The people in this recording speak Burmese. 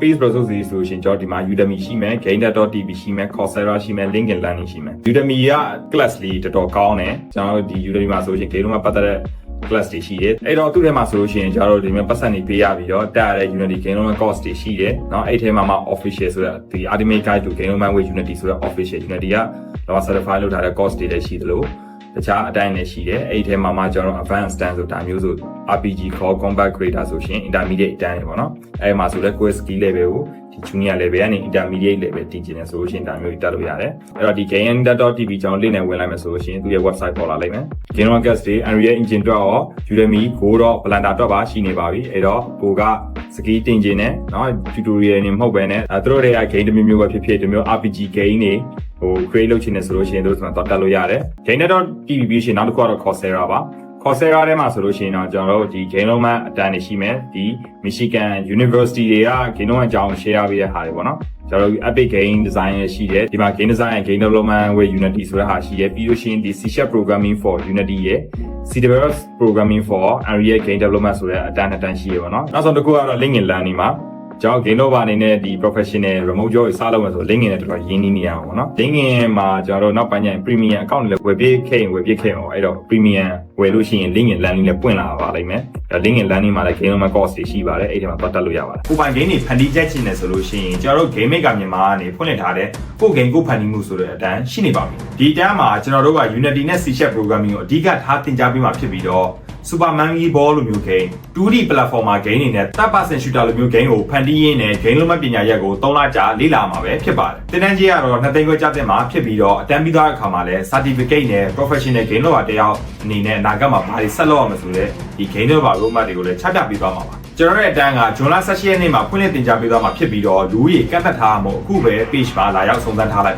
Base resources ဆိုရှင်ကျွန်တော်ဒီမှာ Udemy ရှိမယ် Gainer.tv ရှိမယ် Coursera ရှိမယ် LinkedIn Learning ရှိမယ် Udemy က class လေးတော်တော်ကောင်းတယ်ကျွန်တော်ဒီ Udemy မှာဆိုရှင် Gainer မှာပတ်သက်တဲ့ class တွေရှိတယ်အဲ့တော့သူ့ထဲမှာဆိုလို့ရှိရင်ကျွန်တော်တို့ဒီမှာပတ်စံနေပေးရပြီးတော့တက်ရတဲ့ Unity Gainer course တွေရှိတယ်เนาะအဲ့ထဲမှာမှ official ဆိုတဲ့ဒီ Ultimate Guide to Gainer with Unity ဆိုတဲ့ official Unity ကတော့ certify လုပ်ထားတဲ့ course တွေလည်းရှိသလိုတခြားအတိုင်းလည်းရှိတယ်အဲ့ဒီထဲမှာမှကျွန်တော်တို့ advanced stand ဆိုတာမျိုးဆို RPG Core Combat Creator ဆိုရှင် intermediate အတိုင်းပေါ့နော်အဲ့မှာဆိုလည်း quiz skill level ကိုဒီ junior level ကနေ intermediate level တင်ကျင်နေဆိုလို့ရှင်ဒါမျိုးတက်လို့ရတယ်အဲ့တော့ဒီ gainer.tv ကျွန်တော် link နဲ့ဝင်လိုက်မယ်ဆိုလို့ရှင်သူရဲ့ website ပေါ်လာလိမ့်မယ် Gainer Guest တွေ Unreal Engine တော့ Udemy Go တော့ Blender တော့ပါရှိနေပါပြီအဲ့တော့ Go က skill တင်ကျင်နေเนาะ tutorial တွေမဟုတ်ဘဲနဲ့သူတို့တွေက game တစ်မျိုးမျိုးပဲဖြစ်ဖြစ်ဒီမျိုး RPG game တွေဟို create လုပ်ချင်နေဆိုလို့ရှိရင်တို့ဆိုတော့တက်လို့ရတယ် Gainer.tv ပြီးရှင်နောက်တစ်ခုကတော့ Coursera ပါ Coursera ထဲမှာဆိုလို့ရှိရင်တော့ကျွန်တော်တို့ဒီ Game Development အတန်းနေရှိမယ်ဒီ Michigan University တွေက Game Development အကြောင်း share ပေးတဲ့ဟာတွေပေါ့နော်ကျွန်တော်တို့ Epic Game Design ရရှိတယ်ဒီမှာ Game Design and Game Development with Unity ဆိုတဲ့ဟာရှိတယ်ပြီးလို့ရှိရင်ဒီ C# Programming for Unity ရယ် C+ Programming for Unreal Game Development ဆိုတဲ့အတန်းအတန်းရှိရပါတော့နောက်ဆုံးတစ်ခုကတော့ LinkedIn Learning မှာကျွန်တော် Game Developer အနေနဲ့ဒီ professional remote job ကိုစလုပ်မယ်ဆို LinkedIn နဲ့တော်တော်ရင်းနှီးနေရအောင်ပေါ့နော် LinkedIn မှာကျွန်တော်တို့နောက်ပိုင်းကျရင် premium account လည်းဝယ်ပေးခဲ့ရင်အောင်အဲ့တော့ premium ဝယ်လို့ရှိရင် LinkedIn Learning လည်းပွင့်လာပါလိမ့်မယ်အဲ့ LinkedIn Learning မှာလည်း Game Developer course တွေရှိပါတယ်အဲ့ဒီမှာပတ်သက်လို့ရပါတယ်ကိုပိုင် game တွေဖန်တီးချက်ချင်တယ်ဆိုလို့ရှိရင်ကျွန်တော်တို့ Game Maker မြန်မာကနေဖွင့်လှစ်ထားတဲ့ကို game ကိုဖန်တီးမှုဆိုတဲ့အတန်းရှိနေပါပြီဒီအတန်းမှာကျွန်တော်တို့က Unity နဲ့ C# Programming ကိုအဓိကထားသင်ကြားပေးမှာဖြစ်ပြီးတော့Super Monkey Ball လိုမျိုး game 2D platformer game တွေနဲ့ third person shooter လိုမျိုး game ကိုဖန်တီးရင်းနဲ့ game လုံးမပညာရပ်ကို3လကြာလေ့လာမှာပဲဖြစ်ပါတယ်။တင်တန်းကြီးကတော့2သိန်းခွဲကျတဲ့မှာဖြစ်ပြီးတော့အတန်းပြီးသားအခါမှာလည်း certificate နဲ့ professional game လောကတယောက်အနေနဲ့အနာဂတ်မှာဘာတွေဆက်လုပ်ရမလဲဆိုတဲ့ဒီ game လောက roadmap တွေကိုလည်းချပြပေးသွားမှာပါ။ကျွန်တော်ရဲ့အတန်းကဇွန်လ17ရက်နေ့မှာဖွင့်လှစ်တင်ကြားပေးသွားမှာဖြစ်ပြီးတော့လူဦးရေကန့်သတ်ထားမှုအခုပဲ page မှာလာရောက်စုံစမ်းထားလိုက်ပါ